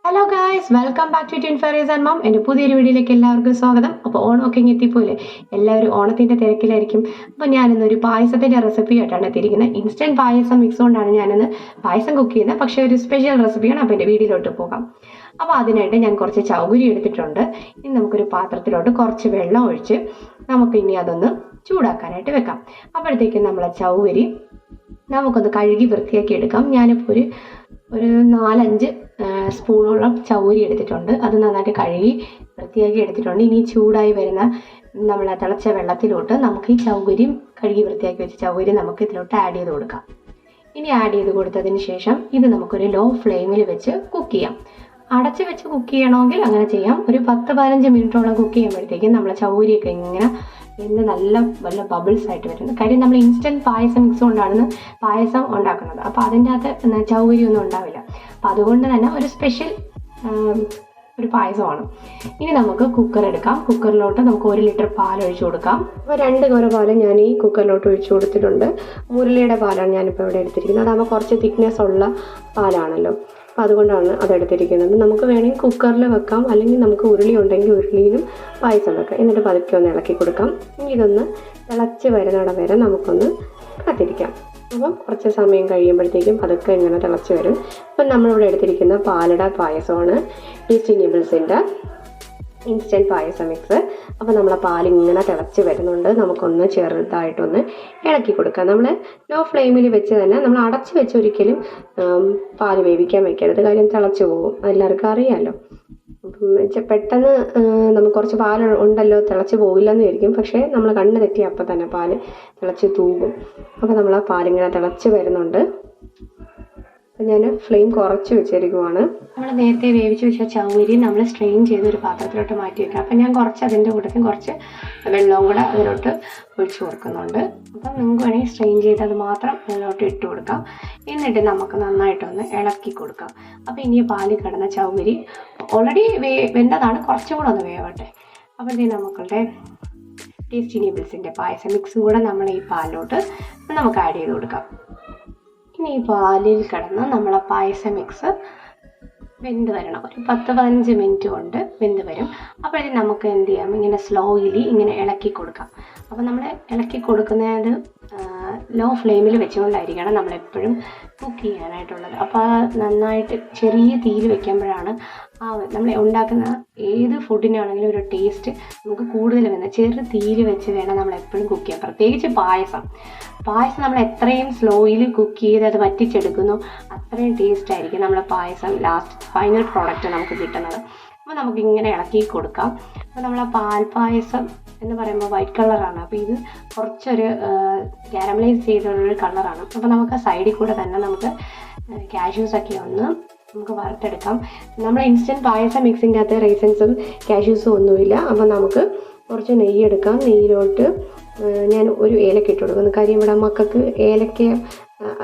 Hello guys, welcome back to Twin Fairies and mum. എൻ്റെ പുതിയൊരു വീഡിയോയിലേക്ക് എല്ലാവർക്കും സ്വാഗതം. അപ്പോൾ ഓണമൊക്കെ ഇങ്ങ് എത്തിപ്പോലെ എല്ലാവരും ഓണത്തിൻ്റെ തിരക്കിലായിരിക്കും. അപ്പോൾ ഞാനിന്നൊരു പായസത്തിൻ്റെ റെസിപ്പി ആയിട്ടാണ് എത്തിയിരിക്കുന്നത്. ഇൻസ്റ്റൻറ്റ് പായസം മിക്സ് കൊണ്ടാണ് ഞാനിന്ന് പായസം കുക്ക് ചെയ്യുന്നത്. പക്ഷേ ഒരു സ്പെഷ്യൽ റെസിപ്പിയാണ്. അപ്പോൾ എൻ്റെ വീഡിയോയിലോട്ട് പോകാം. അപ്പോൾ അതിനായിട്ട് ഞാൻ കുറച്ച് ചൗരി എടുത്തിട്ടുണ്ട്. ഇനി നമുക്കൊരു പാത്രത്തിലോട്ട് കുറച്ച് വെള്ളം ഒഴിച്ച് നമുക്കിനി അതൊന്ന് ചൂടാക്കാനായിട്ട് വെക്കാം. അപ്പോഴത്തേക്കും നമ്മളെ ചൗരി നമുക്കൊന്ന് കഴുകി വൃത്തിയാക്കി എടുക്കാം. ഞാനിപ്പോൾ ഒരു 4-5 സ്പൂണോളം ചൗരി എടുത്തിട്ടുണ്ട്. അത് നന്നായിട്ട് കഴുകി വൃത്തിയാക്കി എടുത്തിട്ടുണ്ട്. ഇനി ചൂടായി വരുന്ന നമ്മൾ തിളച്ച വെള്ളത്തിലോട്ട് നമുക്ക് ഈ ചൗരിയും കഴുകി വൃത്തിയാക്കി വെച്ച ചൗരി നമുക്ക് ഇതിലോട്ട് ആഡ് ചെയ്ത് കൊടുക്കാം. ഇനി ആഡ് ചെയ്ത് കൊടുത്തതിന് ശേഷം ഇത് നമുക്കൊരു ലോ ഫ്ലെയിമിൽ വെച്ച് കുക്ക് ചെയ്യാം. അടച്ച് വെച്ച് കുക്ക് ചെയ്യണമെങ്കിൽ അങ്ങനെ ചെയ്യാം. ഒരു 10-15 മിനിറ്റോളം കുക്ക് ചെയ്യുമ്പോഴത്തേക്കും നമ്മളെ ചൗരിയൊക്കെ ഇങ്ങനെ ഇന്ന് നല്ല ബബിൾസ് ആയിട്ട് വരുന്നത്. കാര്യം നമ്മൾ ഇൻസ്റ്റൻറ്റ് പായസം മിക്സ് കൊണ്ടാണ് പായസം ഉണ്ടാക്കുന്നത്. അപ്പോൾ അതിൻ്റെ അകത്ത് ചൗരി ഒന്നും ഉണ്ടാവില്ല. അപ്പോൾ അതുകൊണ്ട് തന്നെ ഒരു സ്പെഷ്യൽ ഒരു പായസമാണ്. ഇനി നമുക്ക് കുക്കർ എടുക്കാം. കുക്കറിലോട്ട് നമുക്ക് 1 ലിറ്റർ പാൽ ഒഴിച്ചു കൊടുക്കാം. അപ്പോൾ 2 കുര പാൽ ഞാൻ ഈ കുക്കറിലോട്ട് ഒഴിച്ചു കൊടുത്തിട്ടുണ്ട്. മുരളിയുടെ പാലാണ് ഞാനിപ്പോൾ ഇവിടെ എടുത്തിരിക്കുന്നത്. അതാകുമ്പോൾ കുറച്ച് തിക്നെസ് ഉള്ള പാലാണല്ലോ. അപ്പോൾ അതുകൊണ്ടാണ് അതെടുത്തിരിക്കുന്നത്. നമുക്ക് വേണമെങ്കിൽ കുക്കറിൽ വെക്കാം, അല്ലെങ്കിൽ നമുക്ക് ഉരുളി ഉണ്ടെങ്കിൽ ഉരുളിയിലും പായസം വെക്കാം. എന്നിട്ട് പതുക്കെ ഒന്ന് ഇളക്കി കൊടുക്കാം. ഇനി ഇതൊന്ന് തിളച്ച് വരുന്നിടം വരെ നമുക്കൊന്ന് കാത്തിരിക്കാം. അപ്പം കുറച്ച് സമയം കഴിയുമ്പോഴത്തേക്കും പതുക്കെ ഇങ്ങനെ തിളച്ച് വരും. അപ്പം നമ്മളിവിടെ എടുത്തിരിക്കുന്ന പാലട പായസമാണ് ടേസ്റ്റി നിബിൾസിൻ്റെ ഇൻസ്റ്റൻറ്റ് പായസം മിക്സ്. അപ്പോൾ നമ്മളെ പാലിങ്ങനെ തിളച്ച് വരുന്നുണ്ട്. നമുക്കൊന്ന് ചെറുതായിട്ടൊന്ന് ഇളക്കി കൊടുക്കാം. നമ്മൾ ലോ ഫ്ലെയിമിൽ വെച്ച് തന്നെ നമ്മൾ അടച്ച് വെച്ച് ഒരിക്കലും പാല് വേവിക്കാൻ വെക്കരുത്. കാര്യം തിളച്ച് പോകും, അതെല്ലാവർക്കും അറിയാമല്ലോ. പെട്ടെന്ന് നമുക്ക് കുറച്ച് പാൽ ഉണ്ടല്ലോ തിളച്ച് പോകില്ലെന്ന് വിചാരിക്കും. പക്ഷേ നമ്മൾ കണ്ണ് തെറ്റി അപ്പം തന്നെ പാല് തിളച്ച് തൂകും. അപ്പോൾ നമ്മൾ ആ പാലിങ്ങനെ തിളച്ച് വരുന്നുണ്ട്. അപ്പം ഞാൻ ഫ്ലെയിം കുറച്ച് വെച്ചിരിക്കുവാണ്. നമ്മൾ നേരത്തെ വേവിച്ച് വെച്ച ചൗരി നമ്മൾ സ്ട്രെയിൻ ചെയ്ത് ഒരു പാത്രത്തിലോട്ട് മാറ്റി വെക്കാം. അപ്പം ഞാൻ കുറച്ച് അതിൻ്റെ കൂട്ടത്തിൽ കുറച്ച് വെള്ളവും കൂടെ അതിലോട്ട് ഒഴിച്ച് കൊടുക്കുന്നുണ്ട്. അപ്പം നിങ്ങൾക്ക് വേണമെങ്കിൽ സ്ട്രെയിൻ ചെയ്ത് അത് മാത്രം അതിലോട്ട് ഇട്ട് കൊടുക്കാം. എന്നിട്ട് നമുക്ക് നന്നായിട്ടൊന്ന് ഇളക്കി കൊടുക്കാം. അപ്പോൾ ഇനി പാലിൽ കിടന്ന ചൗരി ഓൾറെഡി വെന്തതാണ്, കുറച്ചും കൂടെ ഒന്ന് വേവട്ടെ. അപ്പോഴത്തേക്കും നമ്മളുടെ ടേസ്റ്റി നിബിൾസിൻ്റെ പായസം മിക്സും കൂടെ നമ്മൾ ഈ പാലിലോട്ട് നമുക്ക് ആഡ് ചെയ്ത് കൊടുക്കാം. ഇനി ഈ പാലിൽ കിടന്ന് നമ്മളെ പായസ മിക്സ് വെന്ത് വരണം. ഒരു 10-15 മിനിറ്റ് കൊണ്ട് വെന്ത് വരും. അപ്പോഴത്തേക്കും നമുക്ക് എന്ത് ചെയ്യാം, ഇങ്ങനെ സ്ലോയിലി ഇങ്ങനെ ഇളക്കി കൊടുക്കാം. അപ്പോൾ നമ്മൾ ഇളക്കി കൊടുക്കുന്നത് ലോ ഫ്ലെയിമിൽ വെച്ചുകൊണ്ടായിരിക്കണം നമ്മളെപ്പോഴും കുക്ക് ചെയ്യാനായിട്ടുള്ളത്. അപ്പോൾ നന്നായിട്ട് ചെറിയ തീയിൽ വെക്കുമ്പോഴാണ് നമ്മൾ ഉണ്ടാക്കുന്ന ഏത് ഫുഡിനാണെങ്കിലും ഒരു ടേസ്റ്റ് നമുക്ക് കൂടുതൽ വരുന്നത്. ചെറു തീയിൽ വെച്ച് വേണം നമ്മളെപ്പോഴും കുക്ക് ചെയ്യാൻ. പ്രത്യേകിച്ച് പായസം നമ്മൾ എത്രയും സ്ലോയിൽ കുക്ക് ചെയ്ത് അത് വറ്റിച്ചെടുക്കുന്നു അത്രയും ടേസ്റ്റ് ആയിരിക്കും നമ്മളെ പായസം ലാസ്റ്റ് ഫൈനൽ പ്രോഡക്റ്റ് നമുക്ക് കിട്ടുന്നത്. അപ്പോൾ നമുക്കിങ്ങനെ ഇളക്കി കൊടുക്കാം. അപ്പോൾ നമ്മളെ പാൽപ്പായസം എന്ന് പറയുമ്പോൾ വൈറ്റ് കളറാണ്. അപ്പോൾ ഇത് കുറച്ചൊരു കാരമലൈസ് ചെയ്തുള്ളൊരു കളറാണ്. അപ്പോൾ നമുക്ക് സൈഡിൽ കൂടെ തന്നെ നമുക്ക് കാഷ്യൂസൊക്കെ ഒന്ന് നമുക്ക് വറുത്തെടുക്കാം. നമ്മൾ ഇൻസ്റ്റൻറ്റ് പായസം മിക്സിൻ്റെ അകത്ത് റൈസൻസും കാഷ്യൂസും ഒന്നുമില്ല. അപ്പോൾ നമുക്ക് കുറച്ച് നെയ്യ് എടുക്കാം. നെയ്യിലോട്ട് ഞാൻ ഒരു ഏലക്ക ഇട്ട് കൊടുക്കുന്നു. കാര്യം ഇവിടെ മക്കൾക്ക് ഏലക്ക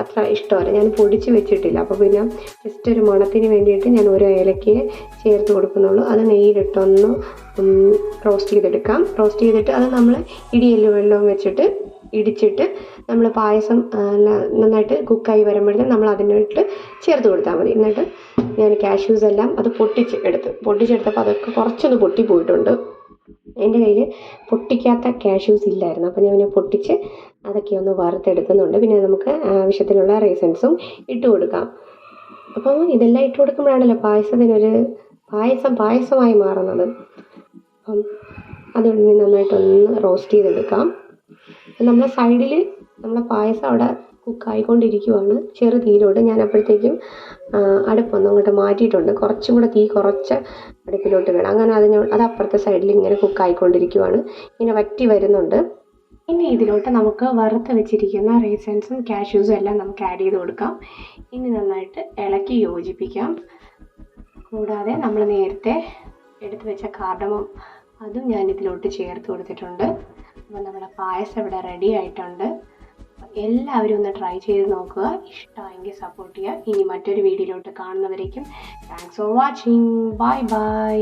അത്ര ഇഷ്ടമല്ല, ഞാൻ പൊടിച്ച് വെച്ചിട്ടില്ല. അപ്പോൾ പിന്നെ ജസ്റ്റ് ഒരു മണത്തിന് വേണ്ടിയിട്ട് ഞാൻ ഒരു ഏലക്കയെ ചേർത്ത് കൊടുക്കുന്നുള്ളൂ. അത് നെയ്യിലിട്ടൊന്ന് റോസ്റ്റ് ചെയ്തെടുക്കാം. റോസ്റ്റ് ചെയ്തിട്ട് അത് നമ്മൾ ഇടിയല്ലും വെള്ളവും വെച്ചിട്ട് ഇടിച്ചിട്ട് നമ്മൾ പായസം നന്നായിട്ട് കുക്കായി വരുമ്പോഴത്തേക്കും നമ്മൾ അതിനോട്ട് ചേർത്ത് കൊടുത്താൽ മതി. എന്നിട്ട് ഞാൻ കാഷ്യൂസ് എല്ലാം അത് പൊട്ടിച്ചെടുത്തപ്പോൾ അതൊക്കെ കുറച്ചൊന്ന് പൊട്ടിപ്പോയിട്ടുണ്ട്. എൻ്റെ കയ്യിൽ പൊട്ടിക്കാത്ത കാഷ്യൂസ് ഇല്ലായിരുന്നു. അപ്പോൾ ഞാൻ പൊട്ടിച്ച് അതൊക്കെ ഒന്ന് വറുത്തെടുക്കുന്നുണ്ട്. പിന്നെ നമുക്ക് ആവശ്യത്തിനുള്ള റൈസൻസും ഇട്ട് കൊടുക്കാം. അപ്പം ഇതെല്ലാം ഇട്ട് കൊടുക്കുമ്പോഴാണല്ലോ പായസത്തിനൊരു പായസമായി മാറുന്നത്. അപ്പം അതുകൊണ്ട് നന്നായിട്ടൊന്ന് റോസ്റ്റ് ചെയ്തെടുക്കാം. നമ്മളെ സൈഡിൽ നമ്മളെ പായസം അവിടെ കുക്കായിക്കൊണ്ടിരിക്കുവാണ് ചെറു തീയിലോട്ട്. ഞാൻ അപ്പോഴത്തേക്കും അടുപ്പൊന്നും അങ്ങോട്ട് മാറ്റിയിട്ടുണ്ട്. കുറച്ചും കൂടെ തീ കുറച്ച് അടുപ്പിലോട്ട് വേണം. അങ്ങനെ അത് അപ്പുറത്തെ സൈഡിൽ ഇങ്ങനെ കുക്കായിക്കൊണ്ടിരിക്കുവാണ്. ഇങ്ങനെ വറ്റി വരുന്നുണ്ട്. ഇനി ഇതിലോട്ട് നമുക്ക് വറുത്ത് വെച്ചിരിക്കുന്ന റൈസൻസും കാഷ്യൂസും എല്ലാം നമുക്ക് ആഡ് ചെയ്ത് കൊടുക്കാം. ഇനി നന്നായിട്ട് ഇളക്കി യോജിപ്പിക്കാം. കൂടാതെ നമ്മൾ നേരത്തെ എടുത്ത് വെച്ച കാർഡമം അതും ഞാൻ ഇതിലോട്ട് ചേർത്ത് കൊടുത്തിട്ടുണ്ട്. അപ്പോൾ നമ്മുടെ പായസം ഇവിടെ റെഡി ആയിട്ടുണ്ട്. എല്ലാവരും ഒന്ന് ട്രൈ ചെയ്ത് നോക്കുക. ഇഷ്ടമായെങ്കിൽ സപ്പോർട്ട് ചെയ്യുക. ഇനി മറ്റൊരു വീഡിയോയിലോട്ട് കാണുന്നവരേക്കും thanks for watching. Bye by.